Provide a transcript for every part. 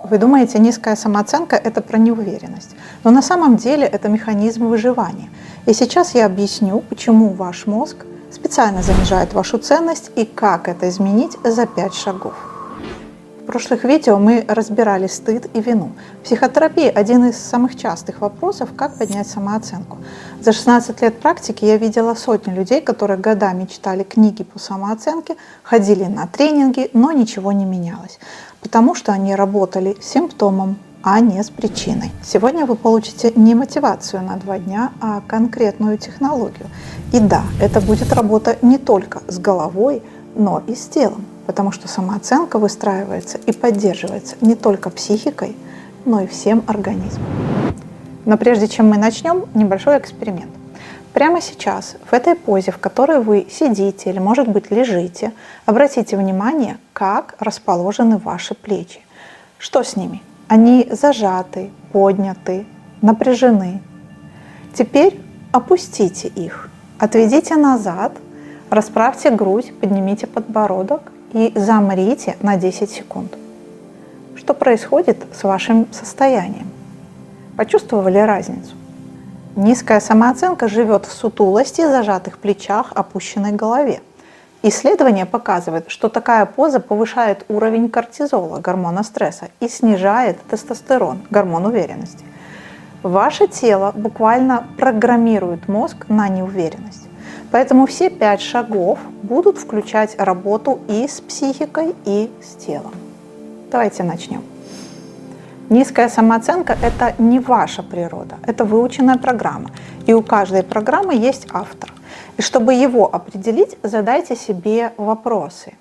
Вы думаете, низкая самооценка – это про неуверенность. Но на самом деле это механизм выживания. И сейчас я объясню, почему ваш мозг специально занижает вашу ценность и как это изменить за 5 шагов. В прошлых видео мы разбирали стыд и вину. В психотерапии один из самых частых вопросов – как поднять самооценку. За 16 лет практики я видела сотни людей, которые годами читали книги по самооценке, ходили на тренинги, но ничего не менялось. Потому что они работали с симптомом, а не с причиной. Сегодня вы получите не мотивацию на 2 дня, а конкретную технологию. И да, это будет работа не только с головой, но и с телом. Потому что самооценка выстраивается и поддерживается не только психикой, но и всем организмом. Но прежде чем мы начнем, небольшой эксперимент. Прямо сейчас, в этой позе, в которой вы сидите или, может быть, лежите, обратите внимание, как расположены ваши плечи. Что с ними? Они зажаты, подняты, напряжены. Теперь опустите их, отведите назад, расправьте грудь, поднимите подбородок и замрите на 10 секунд. Что происходит с вашим состоянием? Почувствовали разницу? Низкая самооценка живет в сутулости, зажатых плечах, опущенной голове. Исследования показывают, что такая поза повышает уровень кортизола, гормона стресса, и снижает тестостерон, гормон уверенности. Ваше тело буквально программирует мозг на неуверенность. Поэтому все 5 шагов будут включать работу и с психикой, и с телом. Давайте начнем. Низкая самооценка – это не ваша природа, это выученная программа. И у каждой программы есть автор. И чтобы его определить, задайте себе вопросы.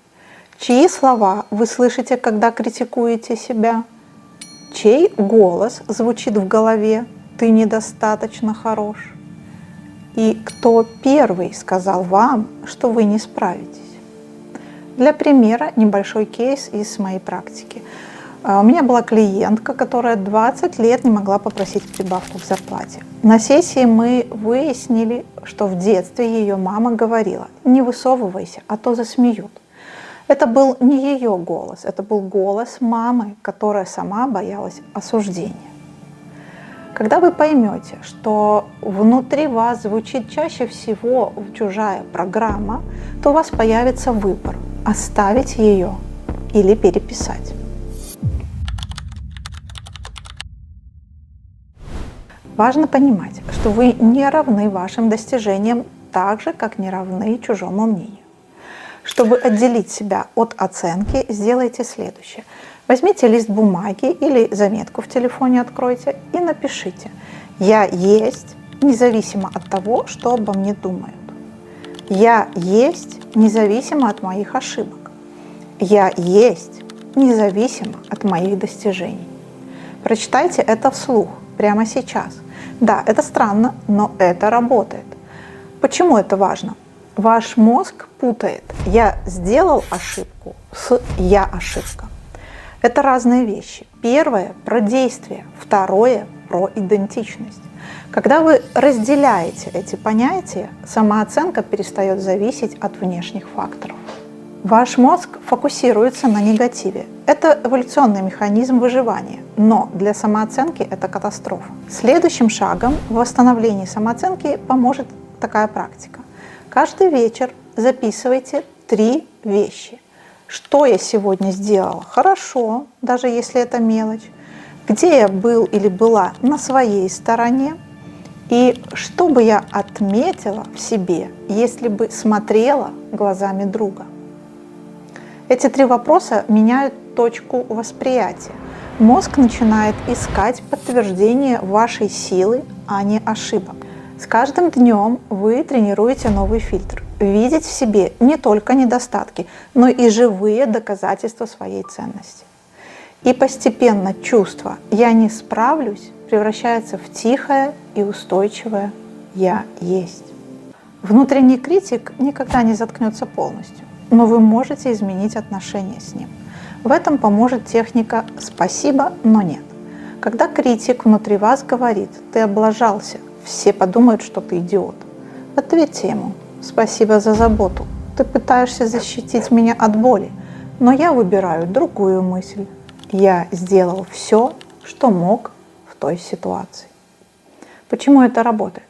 Чьи слова вы слышите, когда критикуете себя? Чей голос звучит в голове «ты недостаточно хорош»? И кто первый сказал вам, что вы не справитесь? Для примера небольшой кейс из моей практики. У меня была клиентка, которая 20 лет не могла попросить прибавку в зарплате. На сессии мы выяснили, что в детстве ее мама говорила: «Не высовывайся, а то засмеют». Это был не ее голос, это был голос мамы, которая сама боялась осуждения. Когда вы поймете, что внутри вас звучит чаще всего чужая программа, то у вас появится выбор – оставить ее или переписать. Важно понимать, что вы не равны вашим достижениям так же, как не равны чужому мнению. Чтобы отделить себя от оценки, сделайте следующее. Возьмите лист бумаги или заметку в телефоне откройте и напишите: «Я есть, независимо от того, что обо мне думают. Я есть, независимо от моих ошибок. Я есть, независимо от моих достижений». Прочитайте это вслух прямо сейчас. Да, это странно, но это работает. Почему это важно? Ваш мозг путает «я сделал ошибку» с «я ошибка». Это разные вещи. Первое – про действие, второе – про идентичность. Когда вы разделяете эти понятия, самооценка перестает зависеть от внешних факторов. Ваш мозг фокусируется на негативе. Это эволюционный механизм выживания, но для самооценки это катастрофа. Следующим шагом в восстановлении самооценки поможет такая практика. Каждый вечер записывайте 3 вещи. Что я сегодня сделала хорошо, даже если это мелочь, где я был или была на своей стороне, и что бы я отметила в себе, если бы смотрела глазами друга. Эти 3 вопроса меняют точку восприятия. Мозг начинает искать подтверждение вашей силы, а не ошибок. С каждым днем вы тренируете новый фильтр. Видеть в себе не только недостатки, но и живые доказательства своей ценности. И постепенно чувство «я не справлюсь» превращается в тихое и устойчивое «я есть». Внутренний критик никогда не заткнется полностью, но вы можете изменить отношения с ним. В этом поможет техника «спасибо, но нет». Когда критик внутри вас говорит «ты облажался», все подумают, что ты идиот. Ответьте ему: «Спасибо за заботу. Ты пытаешься защитить меня от боли, но я выбираю другую мысль. Я сделал все, что мог в той ситуации. Почему это работает?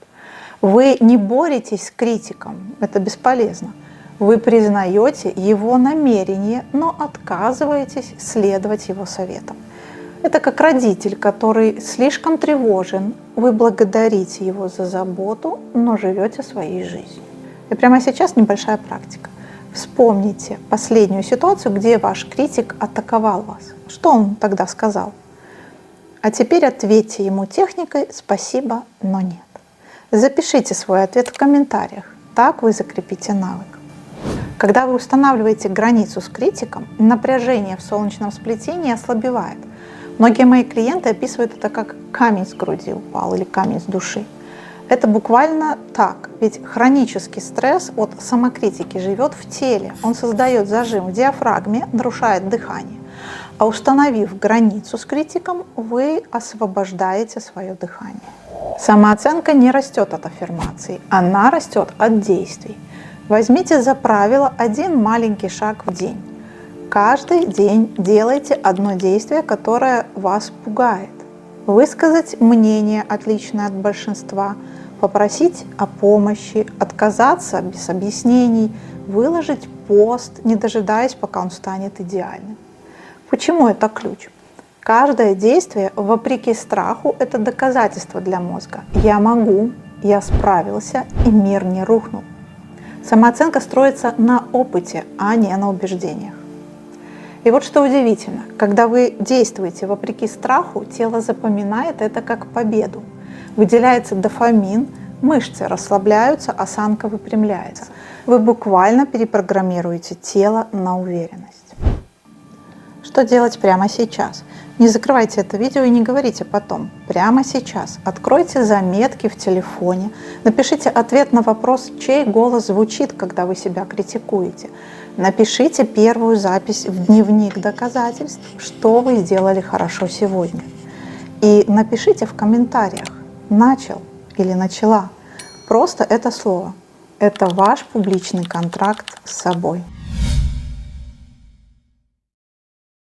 Вы не боретесь с критиком, это бесполезно. Вы признаете его намерение, но отказываетесь следовать его советам. Это как родитель, который слишком тревожен, вы благодарите его за заботу, но живете своей жизнью. И прямо сейчас небольшая практика. Вспомните последнюю ситуацию, где ваш критик атаковал вас. Что он тогда сказал? А теперь ответьте ему техникой «спасибо, но нет». Запишите свой ответ в комментариях, так вы закрепите навык. Когда вы устанавливаете границу с критиком, напряжение в солнечном сплетении ослабевает. Многие мои клиенты описывают это как камень с груди упал или камень с души. Это буквально так, ведь хронический стресс от самокритики живет в теле, он создает зажим в диафрагме, нарушает дыхание. А установив границу с критиком, вы освобождаете свое дыхание. Самооценка не растет от аффирмаций, она растет от действий. Возьмите за правило один маленький шаг в день. Каждый день делайте одно действие, которое вас пугает. Высказать мнение, отличное от большинства, попросить о помощи, отказаться без объяснений, выложить пост, не дожидаясь, пока он станет идеальным. Почему это ключ? Каждое действие, вопреки страху, это доказательство для мозга. Я могу, я справился, и мир не рухнул. Самооценка строится на опыте, а не на убеждениях. И вот что удивительно, когда вы действуете вопреки страху, тело запоминает это как победу. Выделяется дофамин, мышцы расслабляются, осанка выпрямляется. Вы буквально перепрограммируете тело на уверенность. Что делать прямо сейчас? Не закрывайте это видео и не говорите потом. Прямо сейчас откройте заметки в телефоне, напишите ответ на вопрос, чей голос звучит, когда вы себя критикуете. Напишите первую запись в дневник доказательств, что вы сделали хорошо сегодня. И напишите в комментариях «начал» или «начала». Просто это слово. Это ваш публичный контракт с собой.